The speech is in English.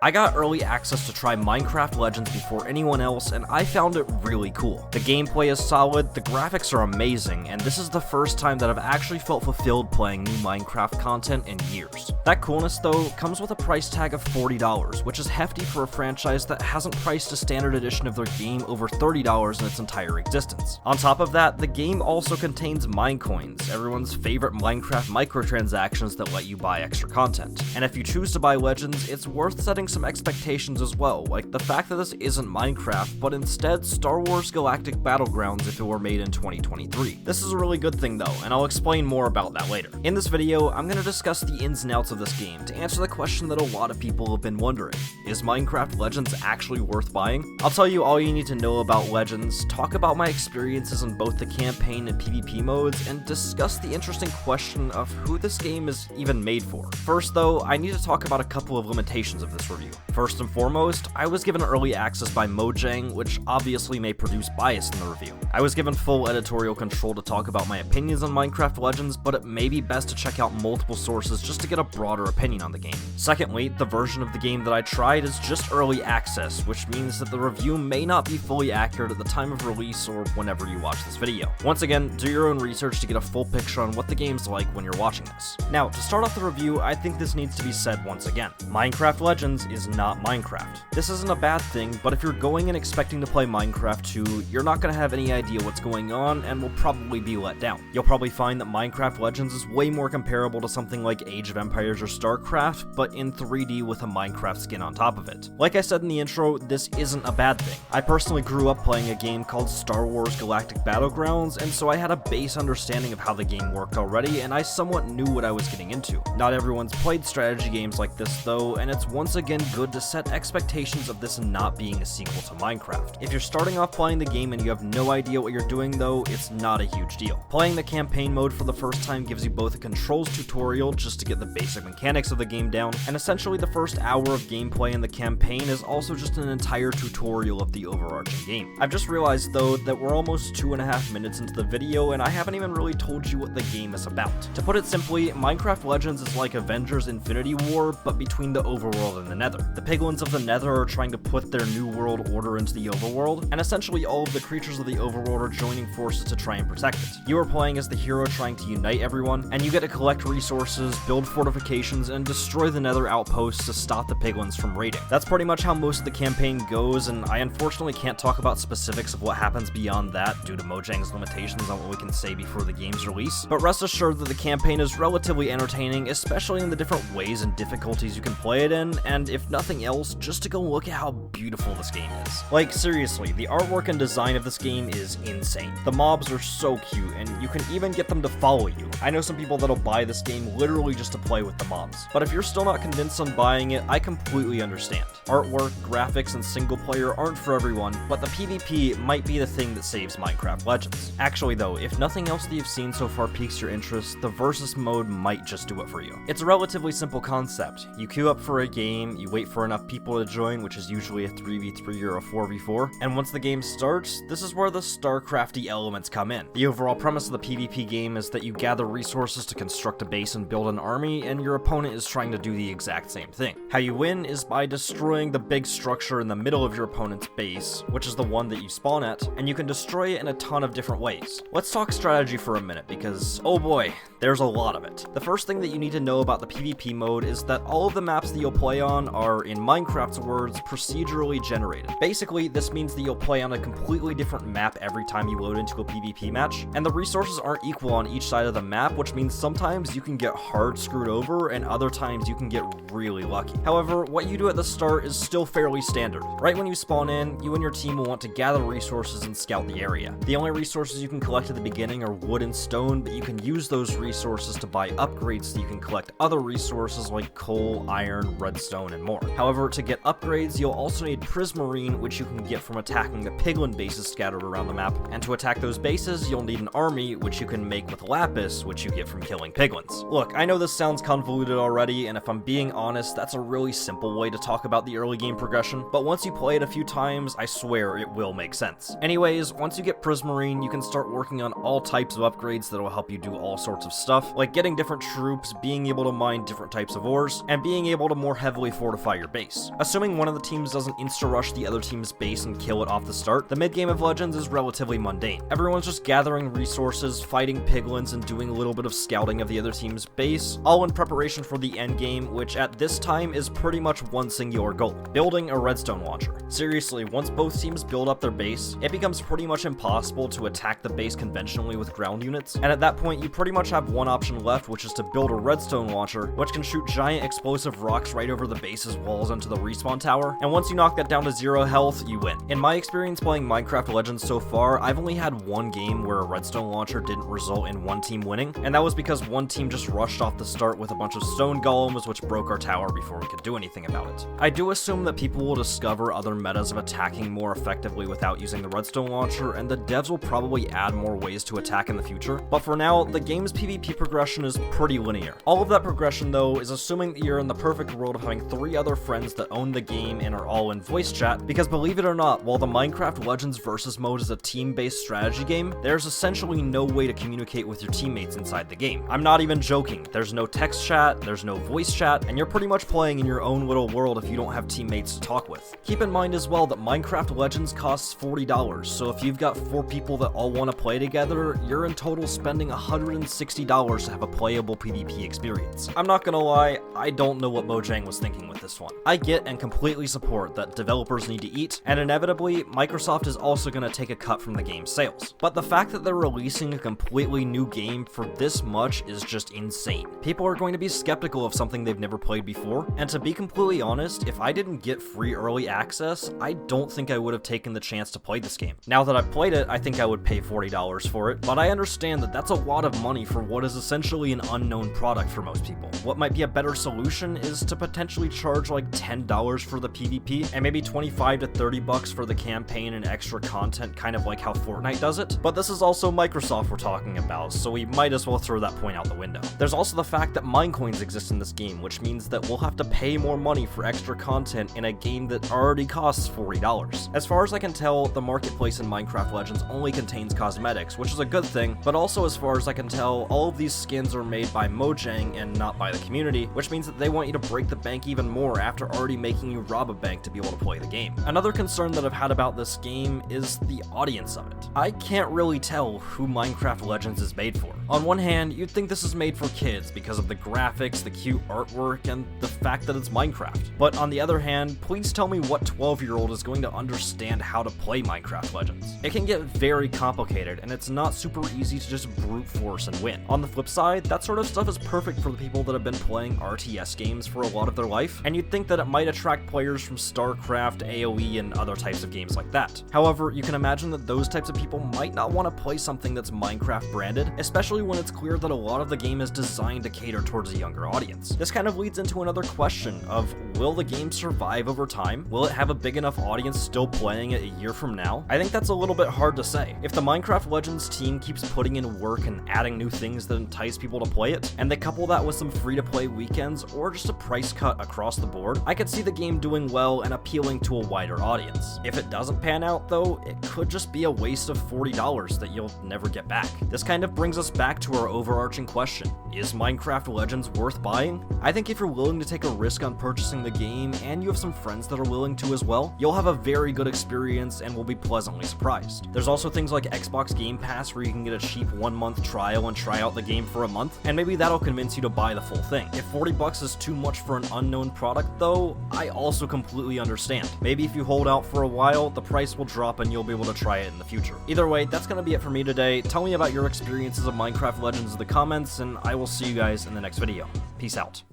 I got early access to try Minecraft Legends before anyone else, and I found it really cool. The gameplay is solid, the graphics are amazing, and this is the first time that I've actually felt fulfilled playing new Minecraft content in years. That coolness, though, comes with a price tag of $40, which is hefty for a franchise that hasn't priced a standard edition of their game over $30 in its entire existence. On top of that, the game also contains Minecoins, everyone's favorite Minecraft microtransactions that let you buy extra content. And if you choose to buy Legends, it's worth setting some expectations as well, like the fact that this isn't Minecraft, but instead Star Wars Galactic Battlegrounds if it were made in 2023. This is a really good thing though, and I'll explain more about that later. In this video, I'm going to discuss the ins and outs of this game to answer the question that a lot of people have been wondering. Is Minecraft Legends actually worth buying? I'll tell you all you need to know about Legends, talk about my experiences in both the campaign and PvP modes, and discuss the interesting question of who this game is even made for. First though, I need to talk about a couple of limitations of this review. First and foremost, I was given early access by Mojang, which obviously may produce bias in the review. I was given full editorial control to talk about my opinions on Minecraft Legends, but it may be best to check out multiple sources just to get a broader opinion on the game. Secondly, the version of the game that I tried is just early access, which means that the review may not be fully accurate at the time of release or whenever you watch this video. Once again, do your own research to get a full picture on what the game's like when you're watching this. Now, to start off the review, I think this needs to be said once again. Minecraft Legends is not Minecraft. This isn't a bad thing, but if you're going in expecting to play Minecraft 2, you're not going to have any idea what's going on and will probably be let down. You'll probably find that Minecraft Legends is way more comparable to something like Age of Empires or StarCraft, but in 3D with a Minecraft skin on top of it. Like I said in the intro, this isn't a bad thing. I personally grew up playing a game called Star Wars Galactic Battlegrounds, and so I had a base understanding of how the game worked already, and I somewhat knew what I was getting into. Not everyone's played strategy games like this though, and it's once again good to set expectations of this not being a sequel to Minecraft. If you're starting off playing the game and you have no idea what you're doing though, it's not a huge deal. Playing the campaign mode for the first time gives you both a controls tutorial just to get the basic mechanics of the game down, and essentially the first hour of gameplay in the campaign is also just an entire tutorial of the overarching game. I've just realized though that we're almost 2.5 minutes into the video and I haven't even really told you what the game is about. To put it simply, Minecraft Legends is like Avengers Infinity War, but between the overworld and the Nether. The piglins of the Nether are trying to put their new world order into the overworld, and essentially all of the creatures of the overworld are joining forces to try and protect it. You are playing as the hero trying to unite everyone, and you get to collect resources, build fortifications, and destroy the Nether outposts to stop the piglins from raiding. That's pretty much how most of the campaign goes, and I unfortunately can't talk about specifics of what happens beyond that due to Mojang's limitations on what we can say before the game's release, but rest assured that the campaign is relatively entertaining, especially in the different ways and difficulties you can play it in, and if nothing else, just to go look at how beautiful this game is. Like, seriously, the artwork and design of this game is insane. The mobs are so cute, and you can even get them to follow you. I know some people that'll buy this game literally just to play with the mobs, but if you're still not convinced on buying it, I completely understand. Artwork, graphics, and single player aren't for everyone, but the PvP might be the thing that saves Minecraft Legends. Actually though, if nothing else that you've seen so far piques your interest, the versus mode might just do it for you. It's a relatively simple concept. You queue up for a game, you wait for enough people to join, which is usually a 3v3 or a 4v4, and once the game starts, this is where the StarCrafty elements come in. The overall premise of the PvP game is that you gather resources to construct a base and build an army, and your opponent is trying to do the exact same thing. How you win is by destroying the big structure in the middle of your opponent's base, which is the one that you spawn at, and you can destroy it in a ton of different ways. Let's talk strategy for a minute because, oh boy, there's a lot of it. The first thing that you need to know about the PvP mode is that all of the maps that you'll play on are, in Minecraft's words, procedurally generated. Basically, this means that you'll play on a completely different map every time you load into a PvP match, and the resources aren't equal on each side of the map, which means sometimes you can get hard screwed over and other times you can get really lucky. However, what you do at the start is still fairly standard. Right when you spawn in, you and your team will want to gather resources and scout the area. The only resources you can collect at the beginning are wood and stone, but you can use those resources to buy upgrades so you can collect other resources like coal, iron, redstone, and more. However, to get upgrades, you'll also need prismarine, which you can get from attacking the piglin bases scattered around the map, and to attack those bases, you'll need an army, which you can make with lapis, which you get from killing piglins. Look, I know this sounds convoluted already, and if I'm being honest, that's a really simple way to talk about the the early game progression, but once you play it a few times, I swear it will make sense. Anyways, once you get Prismarine, you can start working on all types of upgrades that will help you do all sorts of stuff, like getting different troops, being able to mine different types of ores, and being able to more heavily fortify your base. Assuming one of the teams doesn't insta-rush the other team's base and kill it off the start, the mid-game of Legends is relatively mundane. Everyone's just gathering resources, fighting piglins, and doing a little bit of scouting of the other team's base, all in preparation for the end game, which at this time is pretty much one singular goal: building a redstone launcher. Seriously, once both teams build up their base, it becomes pretty much impossible to attack the base conventionally with ground units, and at that point you pretty much have one option left, which is to build a redstone launcher, which can shoot giant explosive rocks right over the base's walls into the respawn tower, and once you knock that down to 0 health, you win. In my experience playing Minecraft Legends so far, I've only had one game where a redstone launcher didn't result in one team winning, and that was because one team just rushed off the start with a bunch of stone golems which broke our tower before we could do anything about it. I do assume that people will discover other metas of attacking more effectively without using the redstone launcher, and the devs will probably add more ways to attack in the future, but for now, the game's PvP progression is pretty linear. All of that progression though is assuming that you're in the perfect world of having 3 other friends that own the game and are all in voice chat, because believe it or not, while the Minecraft Legends Versus mode is a team-based strategy game, there's essentially no way to communicate with your teammates inside the game. I'm not even joking, there's no text chat, there's no voice chat, and you're pretty much playing in your own little world if you don't have teammates to talk with. Keep in mind as well that Minecraft Legends costs $40, so if you've got 4 people that all want to play together, you're in total spending $160 to have a playable PvP experience. I'm not gonna lie, I don't know what Mojang was thinking with this one. I get and completely support that developers need to eat, and inevitably, Microsoft is also gonna take a cut from the game's sales. But the fact that they're releasing a completely new game for this much is just insane. People are going to be skeptical of something they've never played before, and to be completely honest, if I didn't get free early access, I don't think I would have taken the chance to play this game. Now that I've played it, I think I would pay $40 for it, but I understand that that's a lot of money for what is essentially an unknown product for most people. What might be a better solution is to potentially charge like $10 for the PvP, and maybe $25 to $30 for the campaign and extra content, kind of like how Fortnite does it. But this is also Microsoft we're talking about, so we might as well throw that point out the window. There's also the fact that minecoins exist in this game, which means that we'll have to pay more money for extra content in a game that already costs $40. As far as I can tell, the marketplace in Minecraft Legends only contains cosmetics, which is a good thing, but also as far as I can tell, all of these skins are made by Mojang and not by the community, which means that they want you to break the bank even more after already making you rob a bank to be able to play the game. Another concern that I've had about this game is the audience of it. I can't really tell who Minecraft Legends is made for. On one hand, you'd think this is made for kids because of the graphics, the cute artwork, and the fact that it's Minecraft. But on the other hand, please tell me what 12-year-old is going to understand how to play Minecraft Legends. It can get very complicated, and it's not super easy to just brute force and win. On the flip side, that sort of stuff is perfect for the people that have been playing RTS games for a lot of their life, and you'd think that it might attract players from StarCraft, AoE, and other types of games like that. However, you can imagine that those types of people might not want to play something that's Minecraft branded, especially when it's clear that a lot of the game is designed to cater towards a younger audience. This kind of leads into another question of, will the game survive over time? Will it have a big enough audience still playing it a year from now? I think that's a little bit hard to say. If the Minecraft Legends team keeps putting in work and adding new things that entice people to play it, and they couple that with some free-to-play weekends or just a price cut across the board, I could see the game doing well and appealing to a wider audience. If it doesn't pan out though, it could just be a waste of $40 that you'll never get back. This kind of brings us back to our overarching question: is Minecraft Legends worth buying? I think if you're willing to take a risk on purchasing the game, and you have some friends that are willing to as well, you'll have a very good experience and will be pleasantly surprised. There's also things like Xbox Game Pass where you can get a cheap 1-month trial and try out the game for a month, and maybe that'll convince you to buy the full thing. If $40 is too much for an unknown product though, I also completely understand. Maybe if you hold out for a while, the price will drop and you'll be able to try it in the future. Either way, that's gonna be it for me today. Tell me about your experiences of Minecraft Legends in the comments, and I will see you guys in the next video. Peace out.